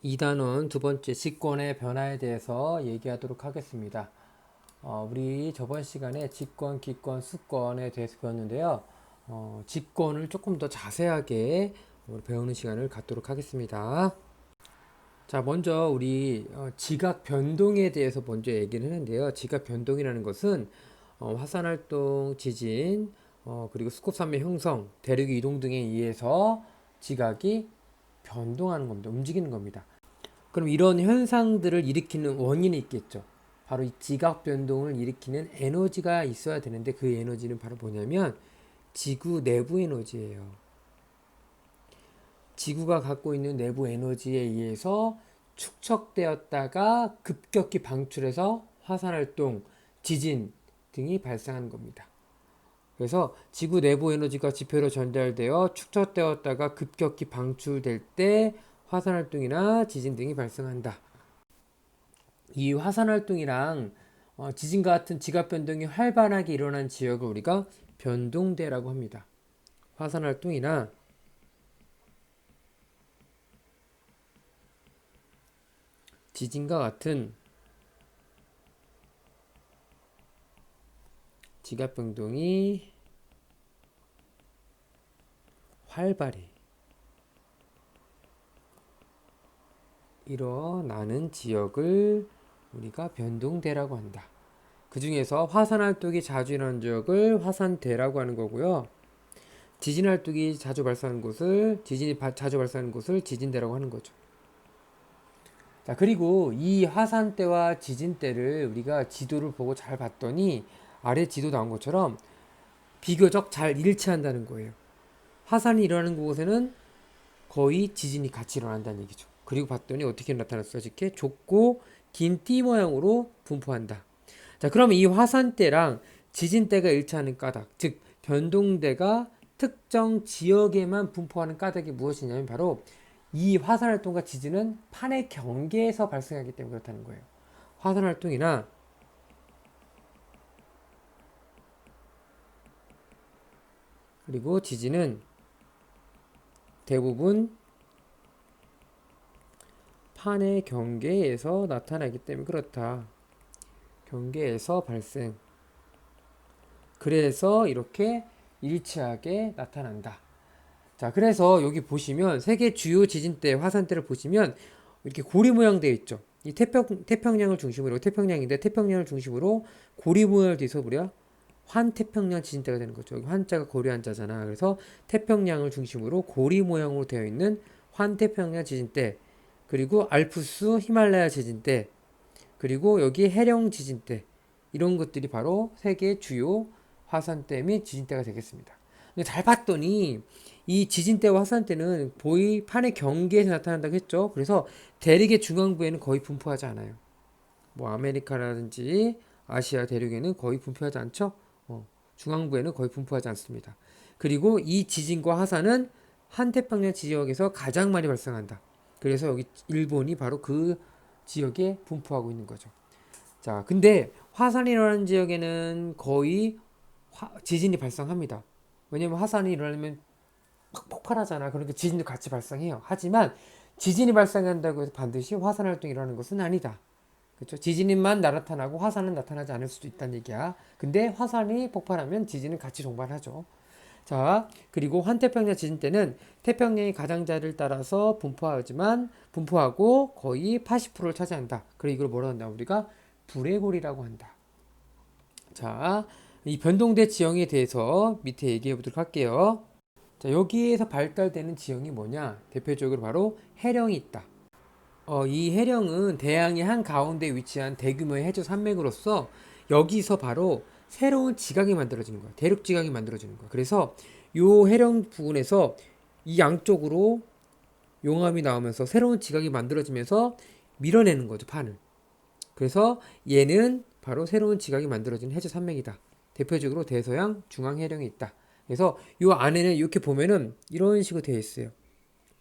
2단원 두 번째 직권의 변화에 대해서 얘기하도록 하겠습니다. 우리 저번 시간에 직권, 기권, 수권에 대해서 배웠는데요. 직권을 조금 더 자세하게 배우는 시간을 갖도록 하겠습니다. 자, 먼저 우리 지각 변동에 대해서 먼저 얘기를 했는데요. 지각 변동이라는 것은 화산활동, 지진, 그리고 스코프산맥 형성, 대륙 이동 등에 의해서 지각이 변동하는 겁니다. 움직이는 겁니다. 그럼 이런 현상들을 일으키는 원인이 있겠죠. 바로 이 지각 변동을 일으키는 에너지가 있어야 되는데 그 에너지는 바로 뭐냐면 지구 내부 에너지예요. 지구가 갖고 있는 내부 에너지에 의해서 축적되었다가 급격히 방출해서 화산활동, 지진 등이 발생하는 겁니다. 그래서 지구 내부 에너지가 지표로 전달되어 축적되었다가 급격히 방출될 때 화산활동이나 지진 등이 발생한다. 이 화산활동이랑 지진과 같은 지각 변동이 활발하게 일어난 지역을 우리가 변동대라고 합니다. 화산활동이나 지진과 같은 지각 변동이 활발히 일어나는 지역을 우리가 변동대라고 한다. 그 중에서 화산활동이 자주 일어나는 지역을 화산대라고 하는 거고요. 지진활동이 자주 발생하는 곳을 자주 발생하는 곳을 지진대라고 하는 거죠. 자, 그리고 이 화산대와 지진대를 우리가 지도를 보고 잘 봤더니 아래 지도 나온 것처럼 비교적 잘 일치한다는 거예요. 화산이 일어나는 곳에는 거의 지진이 같이 일어난다는 얘기죠. 그리고 봤더니 어떻게 나타났어요? 이렇게 좁고 긴 띠 모양으로 분포한다. 자, 그러면 이 화산대랑 지진대가 일치하는 까닭, 즉 변동대가 특정 지역에만 분포하는 까닭이 무엇이냐면 바로 이 화산활동과 지진은 판의 경계에서 발생하기 때문에 그렇다는 거예요. 화산활동이나 그리고 지진은 대부분 판의 경계에서 나타나기 때문에 그렇다. 경계에서 발생. 그래서 이렇게 일치하게 나타난다. 자, 그래서 여기 보시면 세계 주요 지진대, 화산대를 보시면 이렇게 고리 모양 되어 있죠. 이 태평양을 중심으로, 태평양인데 태평양을 중심으로 고리 모양을 돼서 우리가 환태평양 지진대가 되는 거죠. 여기 환자가 고리 한자잖아. 그래서 태평양을 중심으로 고리 모양으로 되어 있는 환태평양 지진대, 그리고 알프스 히말라야 지진대, 그리고 여기 해령 지진대, 이런 것들이 바로 세계 주요 화산대 및 지진대가 되겠습니다. 근데 잘 봤더니 이 지진대와 화산대는 거의 판의 경계에서 나타난다고 했죠. 그래서 대륙의 중앙부에는 거의 분포하지 않아요. 뭐 아메리카라든지 아시아 대륙에는 거의 분포하지 않죠. 중앙부에는 거의 분포하지 않습니다. 그리고 이 지진과 화산은 한태평양 지역에서 가장 많이 발생한다. 그래서 여기 일본이 바로 그 지역에 분포하고 있는 거죠. 자, 근데 화산이 일어나는 지역에는 거의 지진이 발생합니다. 왜냐면 화산이 일어나면 막 폭발하잖아. 그러니까 지진도 같이 발생해요. 하지만 지진이 발생한다고 해서 반드시 화산 활동이 일어나는 것은 아니다. 그렇죠? 지진만 나타나고 화산은 나타나지 않을 수도 있다는 얘기야. 근데 화산이 폭발하면 지진은 같이 동반하죠. 자, 그리고 환태평양 지진 때는 태평양의 가장자리를 따라서 분포하고 거의 80%를 차지한다. 그리고 이걸 뭐라고 한다? 우리가 불의 고리라고 한다. 자, 이 변동대 지형에 대해서 밑에 얘기해 보도록 할게요. 자, 여기에서 발달되는 지형이 뭐냐? 대표적으로 바로 해령이 있다. 이 해령은 대양의 한 가운데 위치한 대규모의 해저 산맥으로서 여기서 바로 새로운 지각이 만들어지는 거야. 대륙 지각이 만들어지는 거야. 그래서 요 해령 부분에서 이 양쪽으로 용암이 나오면서 새로운 지각이 만들어지면서 밀어내는 거죠, 판을. 그래서 얘는 바로 새로운 지각이 만들어진 해저 산맥이다. 대표적으로 대서양 중앙 해령이 있다. 그래서 요 안에는 이렇게 보면은 이런 식으로 되어 있어요.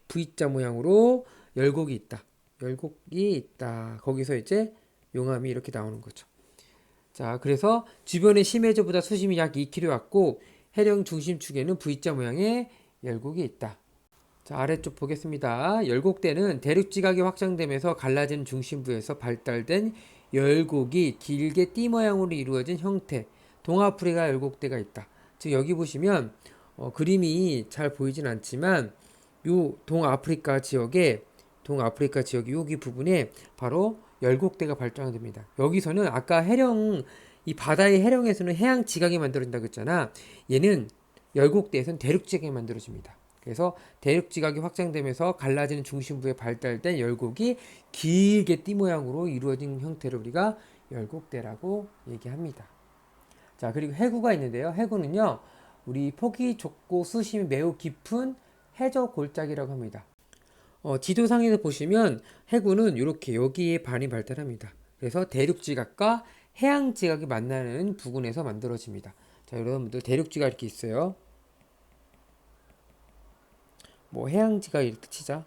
V자 모양으로 열곡이 있다. 열곡이 있다. 거기서 이제 용암이 이렇게 나오는 거죠. 자, 그래서 주변의 심해저보다 수심이 약 2km 왔고 해령 중심축에는 V자 모양의 열곡이 있다. 자, 아래쪽 보겠습니다. 열곡대는 대륙지각이 확장되면서 갈라진 중심부에서 발달된 열곡이 길게 띠 모양으로 이루어진 형태, 동아프리카 열곡대가 있다. 즉 여기 보시면 그림이 잘 보이진 않지만 요 동아프리카 지역의 여기 부분에 바로 열곡대가 발전됩니다. 여기서는 아까 이 바다의 해령에서는 해양 지각이 만들어진다고 했잖아. 얘는 열곡대에서는 대륙 지각이 만들어집니다. 그래서 대륙 지각이 확장되면서 갈라지는 중심부에 발달된 열곡이 길게 띠 모양으로 이루어진 형태를 우리가 열곡대라고 얘기합니다. 자, 그리고 해구가 있는데요. 해구는요, 우리 폭이 좁고 수심이 매우 깊은 해저 골짜기라고 합니다. 지도상에서 보시면 해구는 이렇게 여기에 반이 발달합니다. 그래서 대륙 지각과 해양 지각이 만나는 부근에서 만들어집니다. 자, 여러분들 대륙 지각 이렇게 있어요. 뭐 해양 지각 이렇게 치자.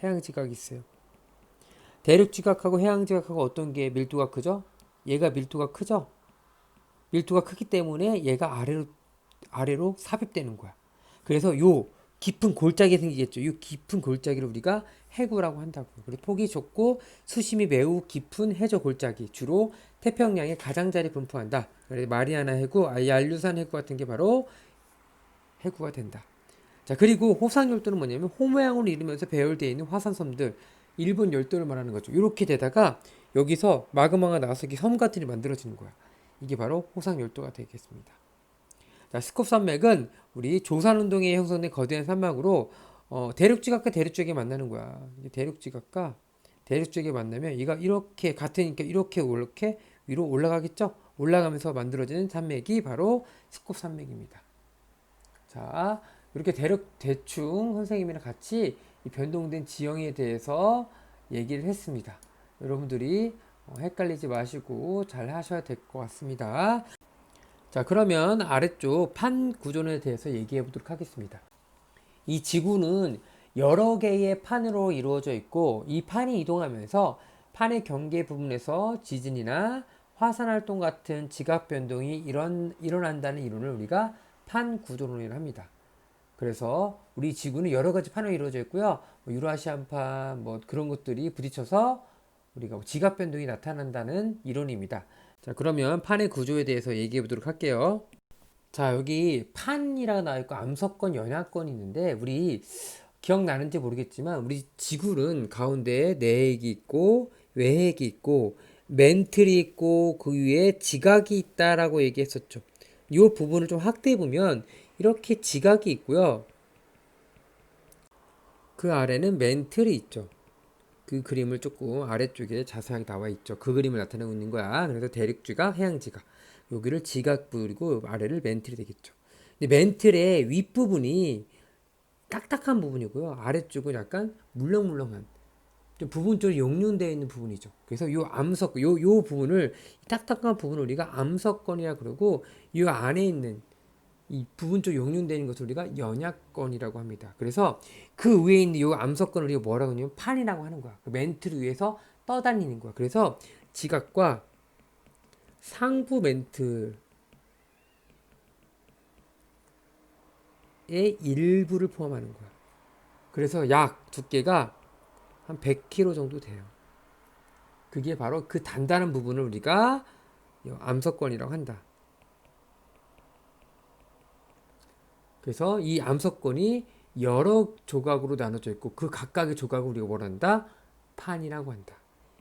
해양 지각이 있어요. 대륙 지각하고 해양 지각하고 어떤 게 밀도가 크죠? 얘가 밀도가 크죠? 밀도가 크기 때문에 얘가 아래로 삽입되는 거야. 그래서 요 깊은 골짜기 생기겠죠. 요 깊은 골짜기를 우리가 해구라고 한다고. 그리고 폭이 좁고 수심이 매우 깊은 해저 골짜기, 주로 태평양의 가장자리 분포한다. 그래서 마리아나 해구, 알류산 해구 같은 게 바로 해구가 된다. 자, 그리고 호상열도는 뭐냐면 호 모양으로 이루면서 배열되어 있는 화산섬들, 일본 열도를 말하는 거죠. 이렇게 되다가 여기서 마그마가 나와서 이렇게 섬 같은 게 만들어지는 거야. 이게 바로 호상열도가 되겠습니다. 자, 스콥 산맥은 우리 조산운동에 형성된 거대한 산맥으로 대륙지각과 대륙지각이 만나는 거야. 대륙지각과 대륙지각이 만나면 얘가 이렇게 같으니까 이렇게 위로 올라가겠죠? 올라가면서 만들어지는 산맥이 바로 스콥 산맥입니다. 자, 이렇게 대충 선생님이랑 같이 이 변동된 지형에 대해서 얘기를 했습니다. 여러분들이 헷갈리지 마시고 잘 하셔야 될 것 같습니다. 자, 그러면 아래쪽 판 구조에 대해서 얘기해 보도록 하겠습니다. 이 지구는 여러 개의 판으로 이루어져 있고 이 판이 이동하면서 판의 경계 부분에서 지진이나 화산 활동 같은 지각 변동이 일어난다는 이론을 우리가 판 구조론이라고 합니다. 그래서 우리 지구는 여러 가지 판으로 이루어져 있고요. 유라시안판 뭐 그런 것들이 부딪혀서 우리가 지각 변동이 나타난다는 이론입니다. 자, 그러면 판의 구조에 대해서 얘기해 보도록 할게요. 자, 여기 판이라 나와 있고 암석권, 연합권이 있는데 우리 기억나는지 모르겠지만 우리 지구는 가운데에 내핵이 있고 외핵이 있고 멘틀이 있고 그 위에 지각이 있다라고 얘기했었죠. 이 부분을 좀 확대해 보면 이렇게 지각이 있고요. 그 아래는 멘틀이 있죠. 그 그림을 조금 아래쪽에 자세하게 나와 있죠. 그 그림을 나타내고 있는 거야. 그래서 대륙지각, 해양지각. 여기를 지각 부리고 아래를 멘틀이 되겠죠. 근데 멘틀의 윗부분이 딱딱한 부분이고요. 아래쪽은 약간 물렁물렁한 좀 부분적으로 용륜되어 있는 부분이죠. 그래서 요 부분을 딱딱한 부분을 우리가 암석권이라 그러고 이 안에 있는 이 부분적 용륜되는 것을 우리가 연약권이라고 합니다. 그래서 그 위에 있는 이 암석권을 우리가 뭐라고 하냐면 판이라고 하는 거야. 그 멘트를 위해서 떠다니는 거야. 그래서 지각과 상부 멘틀의 일부를 포함하는 거야. 그래서 약 두께가 한 100km 정도 돼요. 그게 바로 그 단단한 부분을 우리가 암석권이라고 한다. 그래서 이 암석권이 여러 조각으로 나눠져 있고 그 각각의 조각을 우리가 뭐라 한다? 판이라고 한다.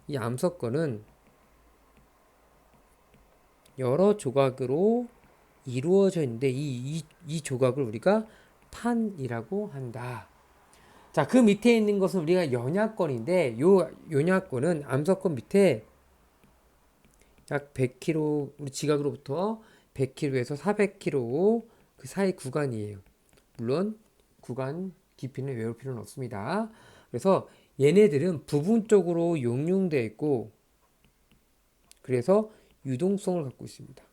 이 암석권은 여러 조각으로 이루어져 있는데 이 조각을 우리가 판이라고 한다. 자, 그 밑에 있는 것은 우리가 연약권인데 요 연약권은 암석권 밑에 약 100km 우리 지각으로부터 100km에서 400km 그 사이 구간이에요. 물론 구간 깊이는 외울 필요는 없습니다. 그래서 얘네들은 부분적으로 용융되어 있고 그래서 유동성을 갖고 있습니다.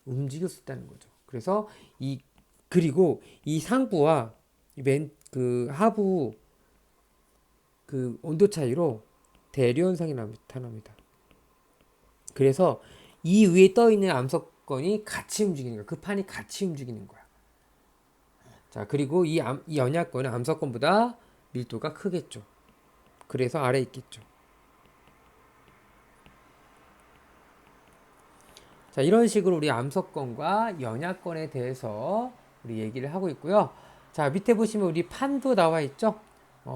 움직일 수 있다는 거죠. 그래서 그리고 이 상부와 그 하부 그 온도 차이로 대류현상이 나타납니다. 그래서 이 위에 떠 있는 암석권이 같이 움직이는 거야. 그 판이 같이 움직이는 거야. 자, 그리고 이 연약권은 암석권보다 밀도가 크겠죠. 그래서 아래에 있겠죠. 자, 이런 식으로 우리 암석권과 연약권에 대해서 우리 얘기를 하고 있고요. 자, 밑에 보시면 우리 판도 나와 있죠.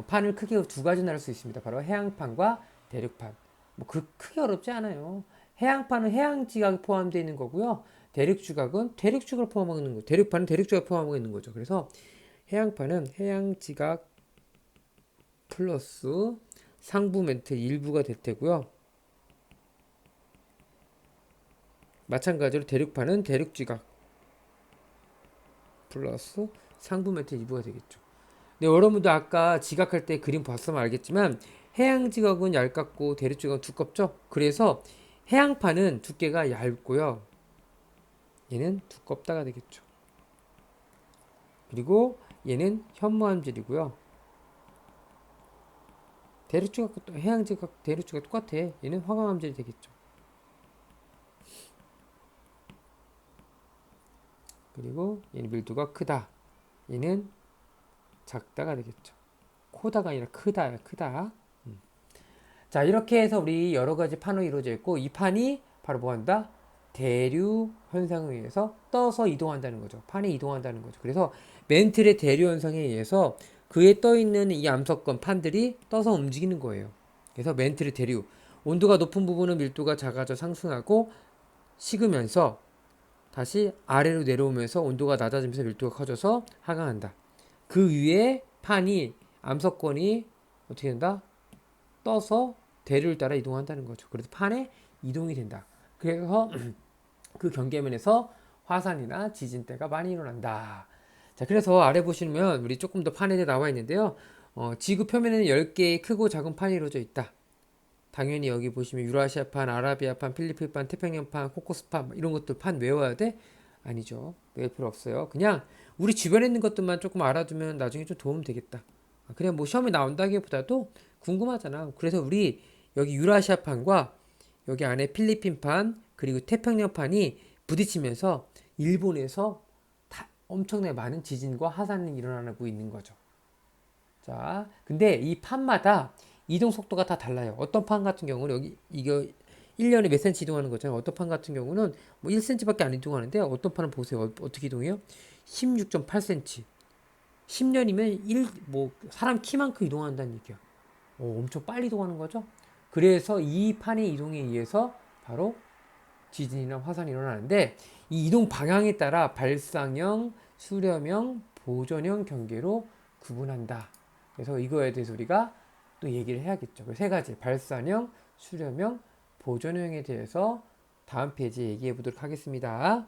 판을 크게 두 가지 나눌 수 있습니다. 바로 해양판과 대륙판. 뭐 크게 어렵지 않아요. 해양판은 해양지각이 포함되어 있는 거고요. 대륙지각은 대륙지각을 포함하고 있는 거. 대륙판은 대륙지각을 포함하고 있는 거죠. 그래서 해양판은 해양지각 플러스 상부 멘트 일부가 될 테고요. 마찬가지로 대륙판은 대륙지각 플러스 상부 멘트 일부가 되겠죠. 네, 여러분도 아까 지각할 때 그림 봤으면 알겠지만 해양지각은 얇고 대륙지각은 두껍죠. 그래서 해양판은 두께가 얇고요. 얘는 두껍다가 되겠죠. 그리고 얘는 현무암질이고요. 대륙지각과 해양지각 대륙지각 똑같아. 얘는 화강암질이 되겠죠. 그리고 얘는 밀도가 크다. 얘는 작다가 되겠죠. 코다가 아니라 크다. 자, 이렇게 해서 우리 여러 가지 판으로 이루어져 있고, 이 판이 바로 뭐 한다? 대류 현상에 의해서 떠서 이동한다는 거죠. 판이 이동한다는 거죠. 그래서 멘틀의 대류 현상에 의해서 그에 떠 있는 이 암석권 판들이 떠서 움직이는 거예요. 그래서 멘틀의 대류, 온도가 높은 부분은 밀도가 작아져 상승하고 식으면서 다시 아래로 내려오면서 온도가 낮아지면서 밀도가 커져서 하강한다. 그 위에 판이 암석권이 어떻게 된다? 떠서 대류를 따라 이동한다는 거죠. 그래서 판에 이동이 된다. 그래서 그 경계면에서 화산이나 지진대가 많이 일어난다. 자, 그래서 아래 보시면 우리 조금 더 판에 나와 있는데요. 지구 표면에는 10개의 크고 작은 판이 이루어져 있다. 당연히 여기 보시면 유라시아판, 아라비아판, 필리핀판, 태평양판, 코코스판 이런 것들 판 외워야 돼? 아니죠. 외울 필요 없어요. 그냥 우리 주변에 있는 것들만 조금 알아두면 나중에 좀 도움 되겠다. 그냥 뭐 시험에 나온다기보다도 궁금하잖아. 그래서 우리 여기 유라시아판과 여기 안에 필리핀판 그리고 태평양판이 부딪히면서 일본에서 엄청나게 많은 지진과 화산이 일어나고 있는 거죠. 자, 근데 이 판마다 이동 속도가 다 달라요. 어떤 판 같은 경우는 여기 이거 1년에 몇 cm 이동하는 거잖아요. 어떤 판 같은 경우는 뭐 1cm밖에 안 이동하는데 어떤 판은 보세요. 어떻게 이동해요? 16.8cm. 10년이면 뭐 사람 키만큼 이동한다는 얘기야. 엄청 빨리 이동하는 거죠. 그래서 이 판의 이동에 의해서 바로 지진이나 화산이 일어나는데 이 이동 방향에 따라 발상형, 수렴형, 보존형 경계로 구분한다. 그래서 이거에 대해서 우리가 또 얘기를 해야겠죠. 그 세 가지 발산형, 수렴형, 보존형에 대해서 다음 페이지에 얘기해 보도록 하겠습니다.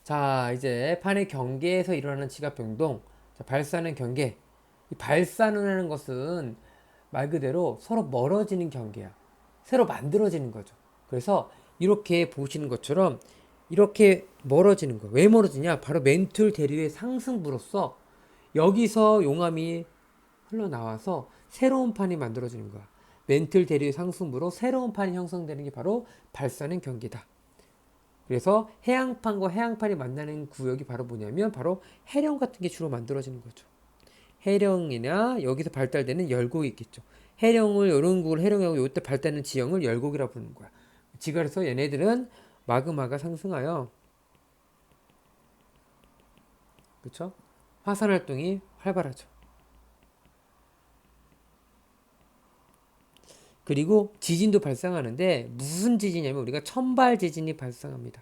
자, 이제 판의 경계에서 일어나는 지각 변동. 자, 발산형 경계. 이 발산이라는 것은 말 그대로 서로 멀어지는 경계야. 새로 만들어지는 거죠. 그래서 이렇게 보시는 것처럼 이렇게 멀어지는 거야. 왜 멀어지냐? 바로 멘틀 대류의 상승부로서 여기서 용암이 흘러나와서 새로운 판이 만들어지는 거야. 멘틀 대류의 상승부로 새로운 판이 형성되는 게 바로 발산형 경계다. 그래서 해양판과 해양판이 만나는 구역이 바로 뭐냐면 바로 해령 같은 게 주로 만들어지는 거죠. 해령이나 여기서 발달되는 열곡이 있겠죠. 해령을 이런 곡을 해령하고 이때 발달하는 지형을 열곡이라 부르는 거야. 그래서 얘네들은 마그마가 상승하여 그렇죠? 화산 활동이 활발하죠. 그리고 지진도 발생하는데 무슨 지진이냐면 우리가 천발 지진이 발생합니다.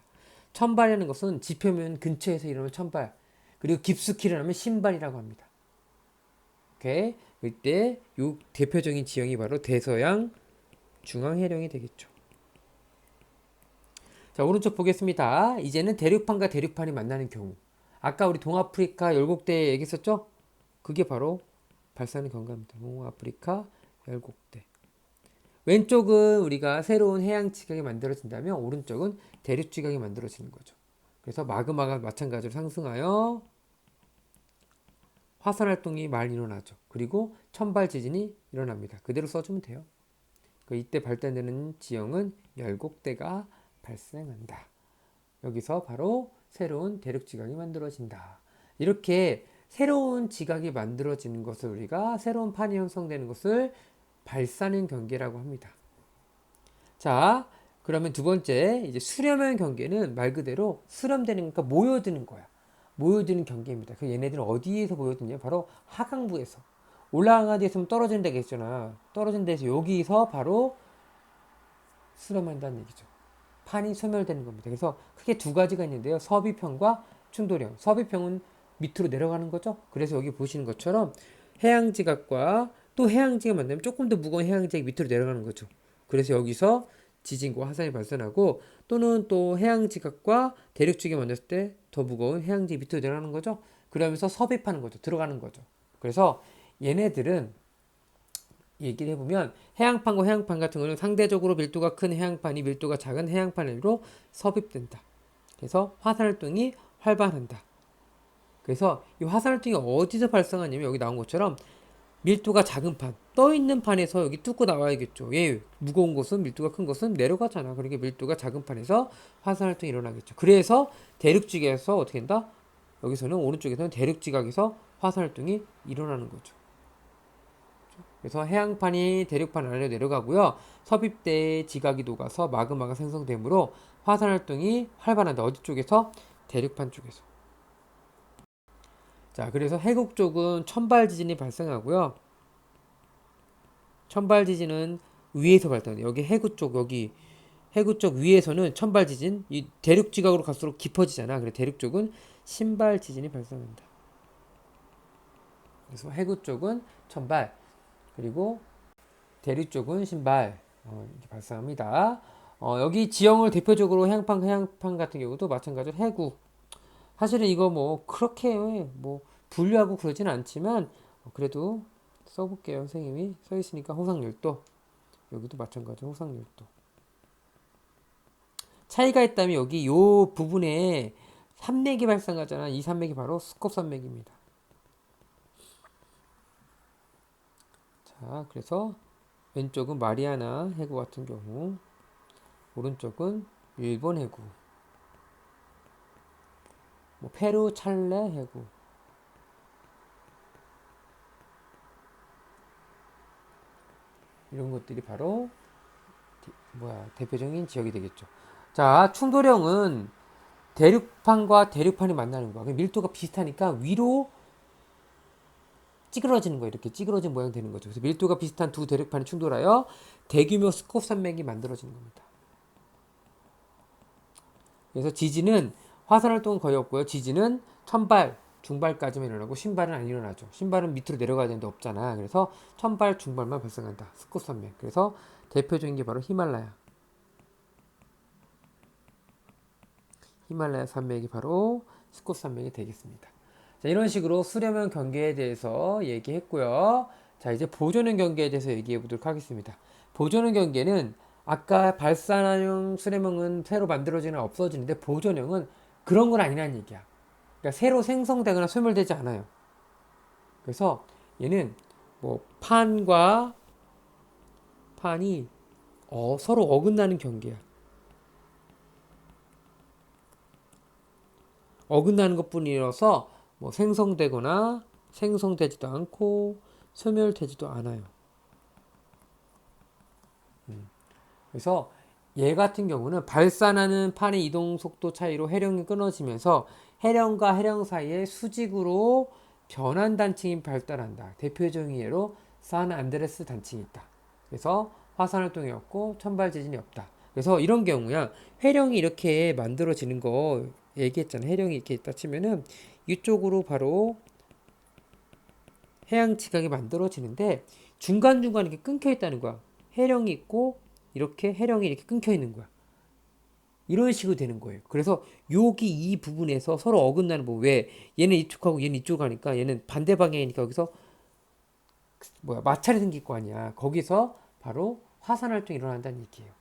천발이라는 것은 지표면 근처에서 일어나면 천발, 그리고 깊숙이 일어나면 신발이라고 합니다. 오케이? 이때 요 대표적인 지형이 바로 대서양 중앙해령이 되겠죠. 자, 오른쪽 보겠습니다. 이제는 대륙판과 대륙판이 만나는 경우. 아까 우리 동아프리카 열곡대 얘기했었죠? 그게 바로 발산의 경과입니다. 동아프리카 열곡대. 왼쪽은 우리가 새로운 해양 지각이 만들어진다면 오른쪽은 대륙 지각이 만들어지는 거죠. 그래서 마그마가 마찬가지로 상승하여 화산 활동이 많이 일어나죠. 그리고 천발 지진이 일어납니다. 그대로 써주면 돼요. 이때 발달되는 지형은 열곡대가 발생한다. 여기서 바로 새로운 대륙 지각이 만들어진다. 이렇게 새로운 지각이 만들어지는 것을 우리가 새로운 판이 형성되는 것을 발사능 경계라고 합니다. 자, 그러면 두 번째, 이제 수렴형 경계는 말 그대로 수렴되는 거니까 모여드는 거야. 모여드는 경계입니다. 그 얘네들은 어디에서 모여드냐? 바로 하강부에서. 올라간 데서 떨어진 데가 있잖아. 떨어진 데서 여기서 바로 수렴한다는 얘기죠. 판이 소멸되는 겁니다. 그래서 크게 두 가지가 있는데요. 섭입형과 충돌형. 섭입형은 밑으로 내려가는 거죠. 그래서 여기 보시는 것처럼 해양지각과 또 해양지가 만나면 조금 더 무거운 해양지각이 밑으로 내려가는 거죠. 그래서 여기서 지진과 화산이 발생하고 또는 또 해양지각과 대륙지각이 만났을 때 더 무거운 해양지각이 밑으로 내려가는 거죠. 그러면서 섭입하는 거죠. 들어가는 거죠. 그래서 얘네들은 얘기를 해보면 해양판과 해양판 같은 경우는 상대적으로 밀도가 큰 해양판이 밀도가 작은 해양판으로 섭입된다. 그래서 화산활동이 활발한다. 그래서 이 화산활동이 어디서 발생하냐면 여기 나온 것처럼 밀도가 작은 판, 떠있는 판에서 여기 뚫고 나와야겠죠. 예, 무거운 곳은 밀도가 큰 곳은 내려가잖아. 그러니까 밀도가 작은 판에서 화산활동이 일어나겠죠. 그래서 대륙지각에서 어떻게 된다? 여기서는 오른쪽에서는 대륙지각에서 화산활동이 일어나는 거죠. 그래서 해양판이 대륙판 아래로 내려가고요. 섭입대의 지각이 녹아서 마그마가 생성되므로 화산활동이 활발한다. 어디 쪽에서? 대륙판 쪽에서. 자, 그래서 해국 쪽은 천발 지진이 발생하고요. 천발 지진은 위에서 발생해요. 여기 해구 쪽, 여기 해구 쪽 위에서는 천발 지진, 이 대륙 지각으로 갈수록 깊어지잖아. 그래서 대륙 쪽은 신발 지진이 발생한다. 그래서 해구 쪽은 천발, 그리고 대륙 쪽은 신발 이렇게 발생합니다. 여기 지형을 대표적으로 해양판 같은 경우도 마찬가지로 해구. 사실은 이거 뭐 그렇게 뭐 분류하고 그러진 않지만 그래도 써볼게요. 선생님이 써 있으니까 호상열도 여기도 마찬가지로 호상열도 차이가 있다면 여기 요 부분에 산맥이 발생하잖아. 이 산맥이 바로 스콥 산맥입니다. 자, 그래서 왼쪽은 마리아나 해구 같은 경우, 오른쪽은 일본 해구, 뭐 페루 찰레 해구. 이런 것들이 바로 대표적인 지역이 되겠죠. 자, 충돌형은 대륙판과 대륙판이 만나는 거야. 밀도가 비슷하니까 위로 찌그러지는 거예요. 이렇게 찌그러진 모양 되는 거죠. 그래서 밀도가 비슷한 두 대륙판이 충돌하여 대규모 스콥 산맥이 만들어지는 겁니다. 그래서 지진은 화산활동은 거의 없고요. 지진은 천발, 중발까지만 일어나고 신발은 안 일어나죠. 신발은 밑으로 내려가야 되는데 없잖아. 그래서 천발, 중발만 발생한다. 스콥 산맥. 그래서 대표적인 게 바로 히말라야. 히말라야 산맥이 바로 스콥 산맥이 되겠습니다. 자, 이런 식으로 수렴형 경계에 대해서 얘기했고요. 자, 이제 보존형 경계에 대해서 얘기해 보도록 하겠습니다. 보존형 경계는 아까 발산형 수렴형은 새로 만들어지거나 없어지는데 보존형은 그런 건 아니라는 얘기야. 그러니까 새로 생성되거나 소멸되지 않아요. 그래서 얘는 뭐 판과 판이 서로 어긋나는 경계야. 어긋나는 것뿐이어서 뭐 생성되거나 생성되지도 않고 소멸되지도 않아요. 그래서 얘 같은 경우는 발산하는 판의 이동 속도 차이로 해령이 끊어지면서 해령과 해령 사이에 수직으로 변환 단층이 발달한다. 대표적인 예로 산 안드레스 단층이 있다. 그래서 화산 활동이 없고 천발 지진이 없다. 그래서 이런 경우야 해령이 이렇게 만들어지는 거 얘기했잖아. 해령이 이렇게 있다 치면은 이쪽으로 바로 해양 지각이 만들어지는데 중간중간 이렇게 끊겨 있다는 거야. 해령이 있고 이렇게 해령이 이렇게 끊겨 있는 거야. 이런 식으로 되는 거예요. 그래서 여기 이 부분에서 서로 어긋나는 뭐 왜 얘는 이쪽하고 얘는 이쪽 가니까 얘는 반대 방향이니까 여기서 마찰이 생길 거 아니야. 거기서 바로 화산 활동이 일어난다는 얘기예요.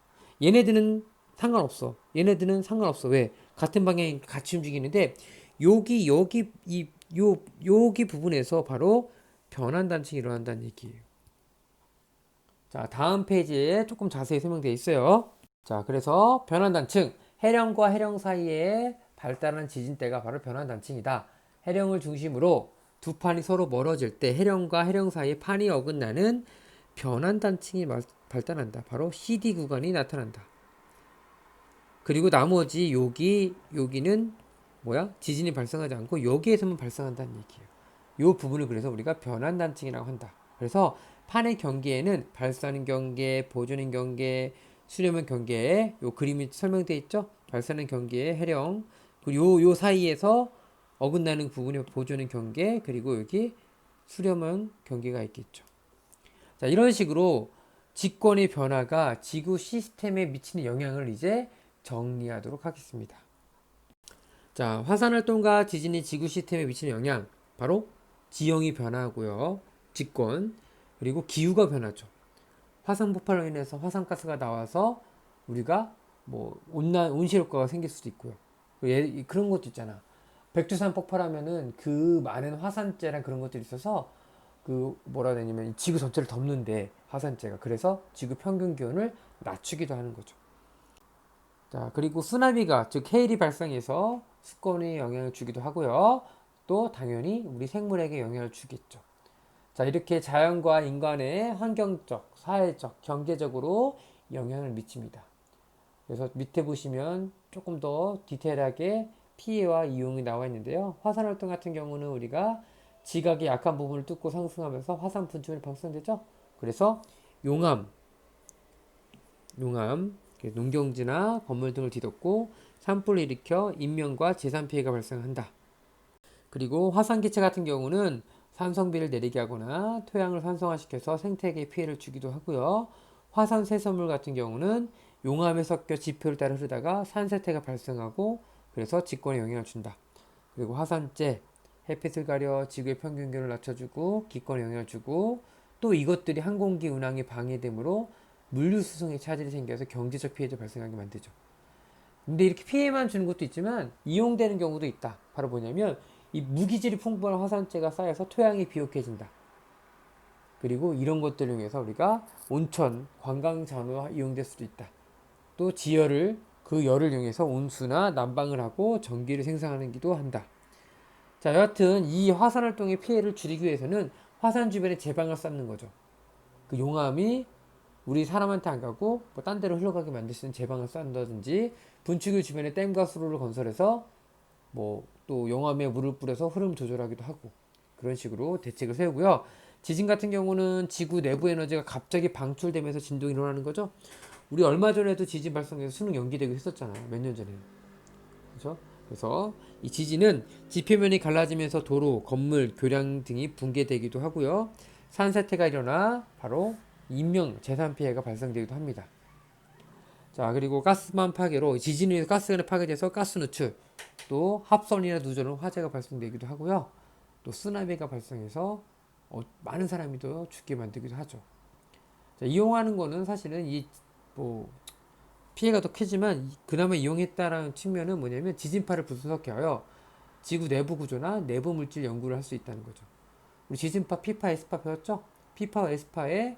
얘네들은 상관없어. 얘네들은 상관없어. 왜? 같은 방향이 같이 움직이는데 여기 여기 부분에서 바로 변환 단층이 일어난다는 얘기예요. 자, 다음 페이지에 조금 자세히 설명되어 있어요. 자, 그래서 변환단층, 해령과 해령 사이에 발달한 지진대가 바로 변환단층이다. 해령을 중심으로 두 판이 서로 멀어질 때 해령과 해령 사이에 판이 어긋나는 변환 단층이 발달한다. 바로 CD 구간이 나타난다. 그리고 나머지 여기는 뭐야? 지진이 발생하지 않고 여기에서만 발생한다는 얘기예요. 이 부분을 그래서 우리가 변환 단층이라고 한다. 그래서 판의 경계에는 발사하는 경계, 보존인 경계, 수렴한 경계에 요 그림이 설명되어 있죠? 발사하는 경계에 해령, 그리고 요 사이에서 어긋나는 부분이 보존인 경계, 그리고 여기 수렴한 경계가 있겠죠. 자, 이런 식으로 직권의 변화가 지구 시스템에 미치는 영향을 이제 정리하도록 하겠습니다. 자, 화산 활동과 지진이 지구 시스템에 미치는 영향, 바로 지형이 변화하고요. 직권, 그리고 기후가 변하죠. 화산 폭발로 인해서 화산가스가 나와서 우리가 뭐 온실효과가 생길 수도 있고요. 그런 것도 있잖아. 백두산 폭발하면은 그 많은 화산재랑 그런 것들이 있어서 그 뭐라 해야 되냐면 지구 전체를 덮는데 화산재가 그래서 지구 평균 기온을 낮추기도 하는 거죠. 자, 그리고 쓰나미가 즉 해일이 발생해서 수권에 영향을 주기도 하고요. 또 당연히 우리 생물에게 영향을 주겠죠. 자, 이렇게 자연과 인간의 환경적, 사회적, 경제적으로 영향을 미칩니다. 그래서 밑에 보시면 조금 더 디테일하게 피해와 이용이 나와 있는데요. 화산 활동 같은 경우는 우리가 지각의 약한 부분을 뚫고 상승하면서 화산 분출이 발생되죠. 그래서 용암, 농경지나 건물 등을 뒤덮고 산불을 일으켜 인명과 재산 피해가 발생한다. 그리고 화산기체 같은 경우는 산성비를 내리게 하거나 토양을 산성화시켜서 생태계에 피해를 주기도 하고요. 화산 쇠설물 같은 경우는 용암에 섞여 지표를 따라 흐르다가 산세태가 발생하고 그래서 직권에 영향을 준다. 그리고 화산재, 햇빛을 가려 지구의 평균 기온을 낮춰주고 기권에 영향을 주고 또 이것들이 항공기 운항에 방해되므로 물류 수송에 차질이 생겨서 경제적 피해도 발생하게 만들죠. 근데 이렇게 피해만 주는 것도 있지만 이용되는 경우도 있다. 바로 뭐냐면 이 무기질이 풍부한 화산재가 쌓여서 토양이 비옥해진다. 그리고 이런 것들을 이용해서 우리가 온천, 관광 잔호가 이용될 수도 있다. 또 지열을 그 열을 이용해서 온수나 난방을 하고 전기를 생산하기도 한다. 자, 여하튼 이 화산 활동의 피해를 줄이기 위해서는 화산 주변에 제방을 쌓는 거죠. 그 용암이 우리 사람한테 안 가고 뭐 딴 데로 흘러가게 만들 수 있는 제방을 쌓는다든지 분출기 주변에 댐과 수로를 건설해서 뭐 또 용암에 물을 뿌려서 흐름 조절하기도 하고 그런 식으로 대책을 세우고요. 지진 같은 경우는 지구 내부 에너지가 갑자기 방출되면서 진동이 일어나는 거죠. 우리 얼마 전에도 지진 발생해서 수능 연기되고 했었잖아요. 몇 년 전에. 그렇죠? 그래서 이 지진은 지표면이 갈라지면서 도로, 건물, 교량 등이 붕괴되기도 하고요. 산사태가 일어나 바로 인명, 재산 피해가 발생되기도 합니다. 자, 그리고 가스만 파괴로 지진에 의해서 가스가 파괴돼서 가스 누출, 또 합선이나 누전으로 화재가 발생되기도 하고요. 또 쓰나미가 발생해서 많은 사람이 또 죽게 만들기도 하죠. 자, 이용하는 거는 사실은 뭐 피해가 더 크지만 그나마 이용했다라는 측면은 뭐냐면 지진파를 분석하여 지구 내부 구조나 내부 물질 연구를 할 수 있다는 거죠. 우리 지진파 P파, S파 배웠죠? P파와 S파의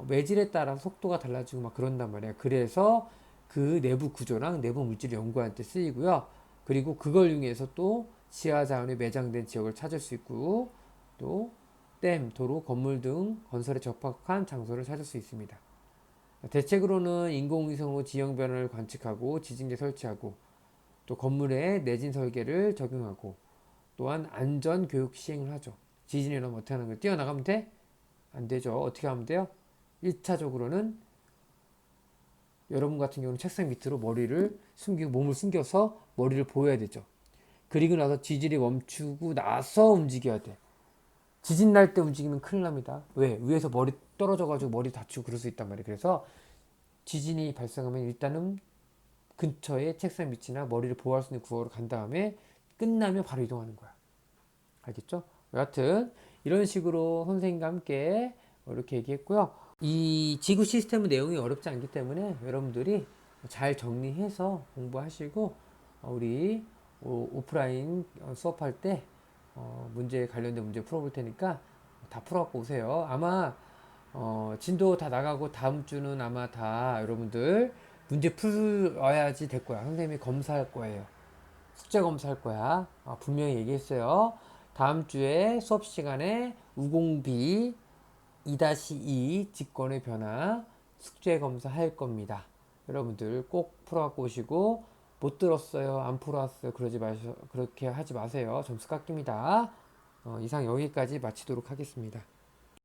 매질에 따라 속도가 달라지고 막 그런단 말이야. 그래서 그 내부 구조랑 내부 물질을 연구할 때 쓰이고요. 그리고 그걸 이용해서 또 지하 자원이 매장된 지역을 찾을 수 있고 또 댐, 도로, 건물 등 건설에 적합한 장소를 찾을 수 있습니다. 대책으로는 인공위성으로 지형 변화를 관측하고 지진계 설치하고 또 건물에 내진 설계를 적용하고 또한 안전 교육 시행을 하죠. 지진이 일어나면 어떻게 하는 거예요? 뛰어나가면 돼? 안 되죠. 어떻게 하면 돼요? 1차적으로는 여러분 같은 경우는 책상 밑으로 머리를 숨기고 몸을 숨겨서 머리를 보여야 되죠. 그리고 나서 지진이 멈추고 나서 움직여야 돼. 지진 날 때 움직이면 큰일 납니다. 왜? 위에서 머리 떨어져가지고 머리 다치고 그럴 수 있단 말이에요. 그래서 지진이 발생하면 일단은 근처에 책상 밑이나 머리를 보호할 수 있는 구역으로 간 다음에 끝나면 바로 이동하는 거야. 알겠죠? 여하튼 이런 식으로 선생님과 함께 이렇게 얘기했고요. 이 지구 시스템 내용이 어렵지 않기 때문에 여러분들이 잘 정리해서 공부하시고 우리 오프라인 수업할 때 문제 관련된 문제 풀어볼 테니까 다 풀어갖고 오세요. 아마 진도 다 나가고 다음 주는 아마 다 여러분들 문제 풀어야지 될 거야. 선생님이 검사할 거예요. 숙제 검사할 거야. 분명히 얘기했어요. 다음 주에 수업 시간에 우공비 2-2 직권의 변화 숙제 검사 할 겁니다. 여러분들 꼭 풀어갖고 오시고 못 들었어요, 안 풀어왔어요 그러지 마셔 그렇게 하지 마세요. 점수 깎입니다. 이상 여기까지 마치도록 하겠습니다.